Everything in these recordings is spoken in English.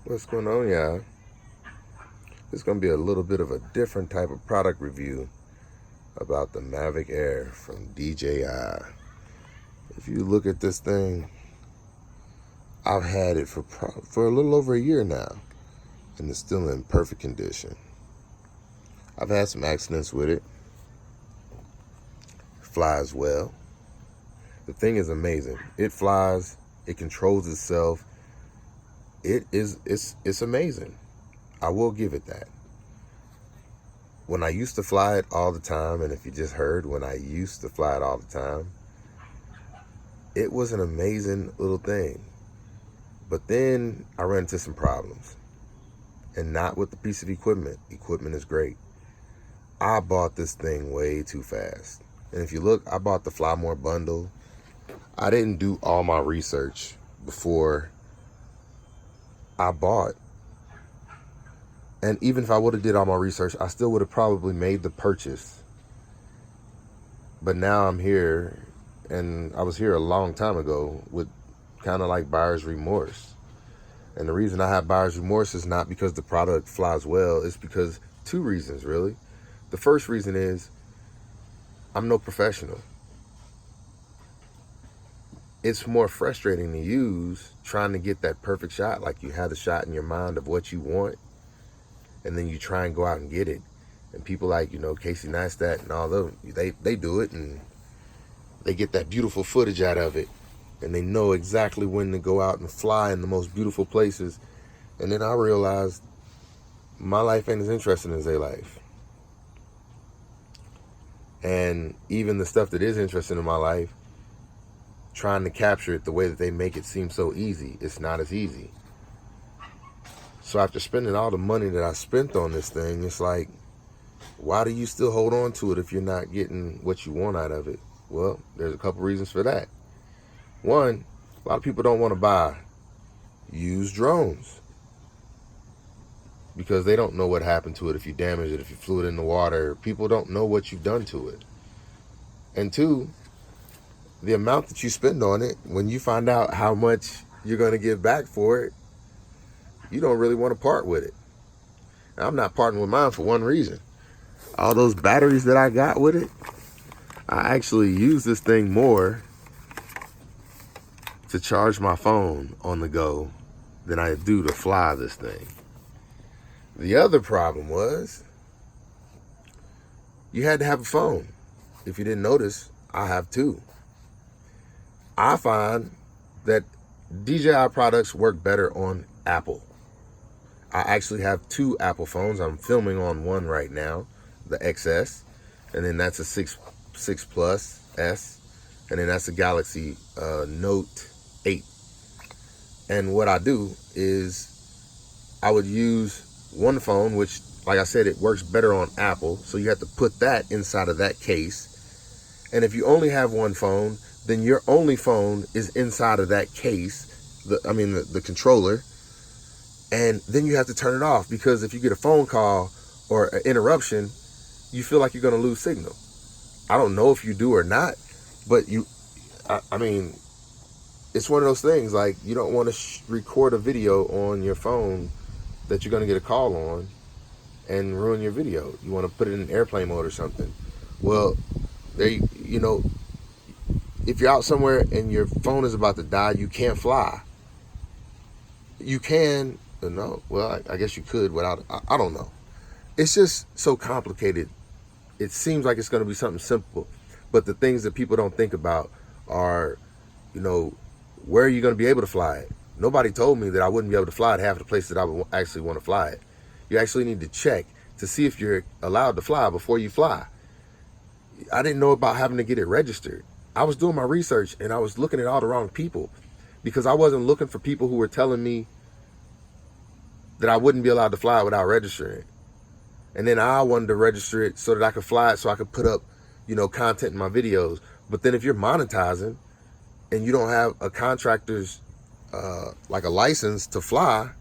What's going on, y'all? It's going to be a little bit of a different type of product review about the Mavic Air from DJI. If you look at this thing, I've had it for a little over a year now, and it's still in perfect condition. I've had some accidents with it. It flies well. The thing is amazing. It flies. It controls itself. It's amazing. I will give it that. When I used to fly it all the time, and if you just heard, when I used to fly it all the time, it was an amazing little thing. But then I ran into some problems. And not with the piece of equipment. Equipment is great. I bought this thing way too fast. And if you look, I bought the Fly More bundle. I didn't do all my research before I bought. And even if I would have did all my research, I still would have probably made the purchase. But now I'm here, and I was here a long time ago with kind of like buyer's remorse. And the reason I have buyer's remorse is not because the product flies well. It's because two reasons, really. The first reason is I'm no professional. It's more frustrating to use trying to get that perfect shot. Like you have the shot in your mind of what you want, and then you try and go out and get it. And people like, Casey Neistat and all of them, they do it, and they get that beautiful footage out of it. And they know exactly when to go out and fly in the most beautiful places. And then I realized my life ain't as interesting as their life. And even the stuff that is interesting in my life, trying to capture it the way that they make it seem so easy, it's not as easy. So after spending all the money that I spent on this thing, it's like, why do you still hold on to it if you're not getting what you want out of it? Well, there's a couple reasons for that. One, a lot of people don't want to buy used drones because they don't know what happened to it if you damage it, if you flew it in the water. People don't know what you've done to it. And two, the amount that you spend on it, when you find out how much you're going to give back for it, you don't really want to part with it. Now, I'm not parting with mine for one reason. All those batteries that I got with it, I actually use this thing more to charge my phone on the go than I do to fly this thing. The other problem was you had to have a phone. If you didn't notice, I have two. I find that DJI products work better on Apple. I actually have two Apple phones. I'm filming on one right now, the XS, and then that's a 6 Plus S, and then that's a Galaxy Note 8. And what I do is I would use one phone, which, like I said, it works better on Apple, so you have to put that inside of that case. And if you only have one phone, then your only phone is inside of that case, the controller, and then you have to turn it off, because if you get a phone call or an interruption, you feel like you're going to lose signal. I don't know if you do or not, but it's one of those things, like, you don't want to record a video on your phone that you're going to get a call on and ruin your video. You want to put it in airplane mode or something. Well, if you're out somewhere and your phone is about to die, you can't fly. You can, I guess you could without, I don't know. It's just so complicated. It seems like it's going to be something simple, but the things that people don't think about are, where are you going to be able to fly it? Nobody told me that I wouldn't be able to fly it half the places that I would actually want to fly it. You actually need to check to see if you're allowed to fly before you fly. I didn't know about having to get it registered. I was doing my research and I was looking at all the wrong people, because I wasn't looking for people who were telling me that I wouldn't be allowed to fly it without registering. And then I wanted to register it so that I could fly it, so I could put up, content in my videos. But then if you're monetizing and you don't have a contractor's, like a license to fly,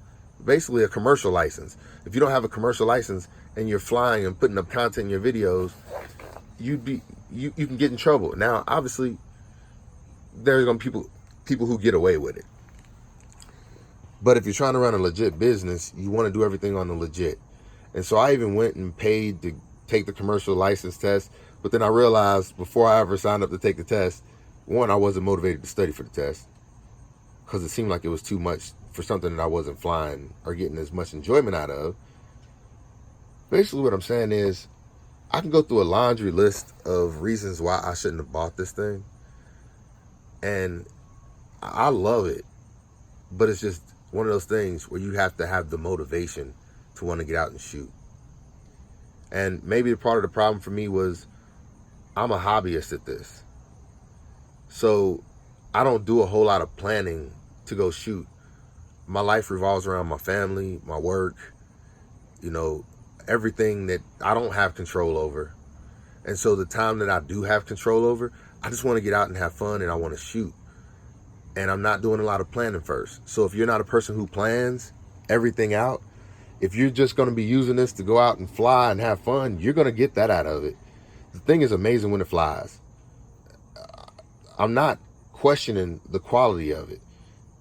basically a commercial license. If you don't have a commercial license and you're flying and putting up content in your videos, you can get in trouble. Now, obviously, there's gonna be people who get away with it. But if you're trying to run a legit business, you want to do everything on the legit. And so I even went and paid to take the commercial license test. But then I realized before I ever signed up to take the test, one, I wasn't motivated to study for the test because it seemed like it was too much for something that I wasn't flying or getting as much enjoyment out of. Basically what I'm saying is I can go through a laundry list of reasons why I shouldn't have bought this thing. And I love it. But it's just one of those things where you have to have the motivation to want to get out and shoot. And maybe part of the problem for me was I'm a hobbyist at this. So I don't do a whole lot of planning to go shoot. My life revolves around my family, my work, everything that I don't have control over. And so the time that I do have control over, I just want to get out and have fun and I want to shoot. And I'm not doing a lot of planning first. So if you're not a person who plans everything out, if you're just going to be using this to go out and fly and have fun, you're going to get that out of it. The thing is amazing when it flies. I'm not questioning the quality of it.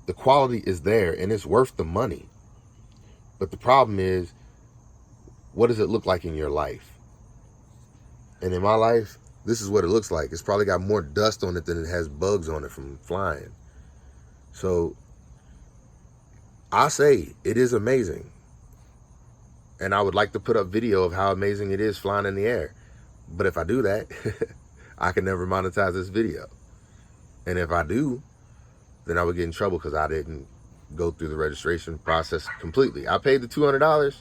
The quality is there and it's worth the money. But the problem is, what does it look like in your life? And in my life, this is what it looks like. It's probably got more dust on it than it has bugs on it from flying. So I say it is amazing. And I would like to put up video of how amazing it is flying in the air. But if I do that, I can never monetize this video. And if I do, then I would get in trouble because I didn't go through the registration process completely. I paid the $200,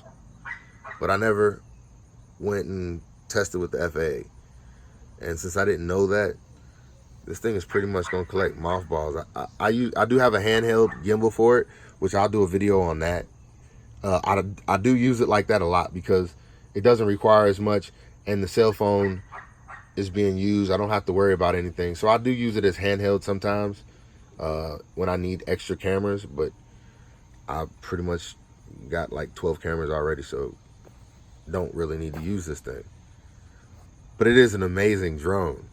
but I never went and tested with the FAA. And since I didn't know that, this thing is pretty much going to collect mothballs. I do have a handheld gimbal for it, which I'll do a video on that. I do use it like that a lot because it doesn't require as much, and the cell phone is being used. I don't have to worry about anything. So I do use it as handheld sometimes when I need extra cameras, but I pretty much got like 12 cameras already, so don't really need to use this thing. But it is an amazing drone.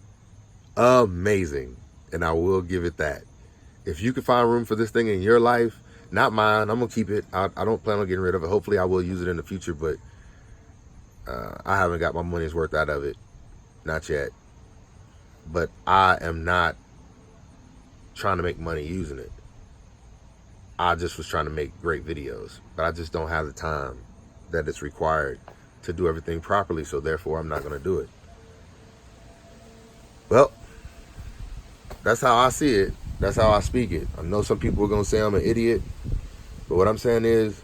Amazing. And I will give it that. If you can find room for this thing in your life, not mine, I'm going to keep it. I don't plan on getting rid of it. Hopefully I will use it in the future, but I haven't got my money's worth out of it. Not yet. But I am not trying to make money using it. I just was trying to make great videos, but I just don't have the time that it's required to do everything properly, so therefore I'm not going to do it. Well, that's how I see it. That's how I speak it. I know some people are going to say I'm an idiot, but what I'm saying is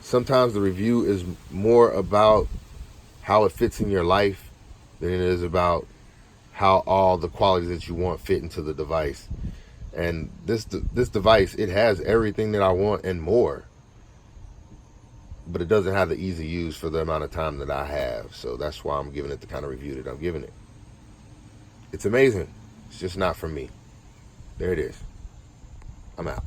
sometimes the review is more about how it fits in your life than it is about how all the qualities that you want fit into the device. And this device, it has everything that I want and more, but it doesn't have the easy use for the amount of time that I have. So that's why I'm giving it the kind of review that I'm giving it. It's amazing. It's just not for me. There it is. I'm out.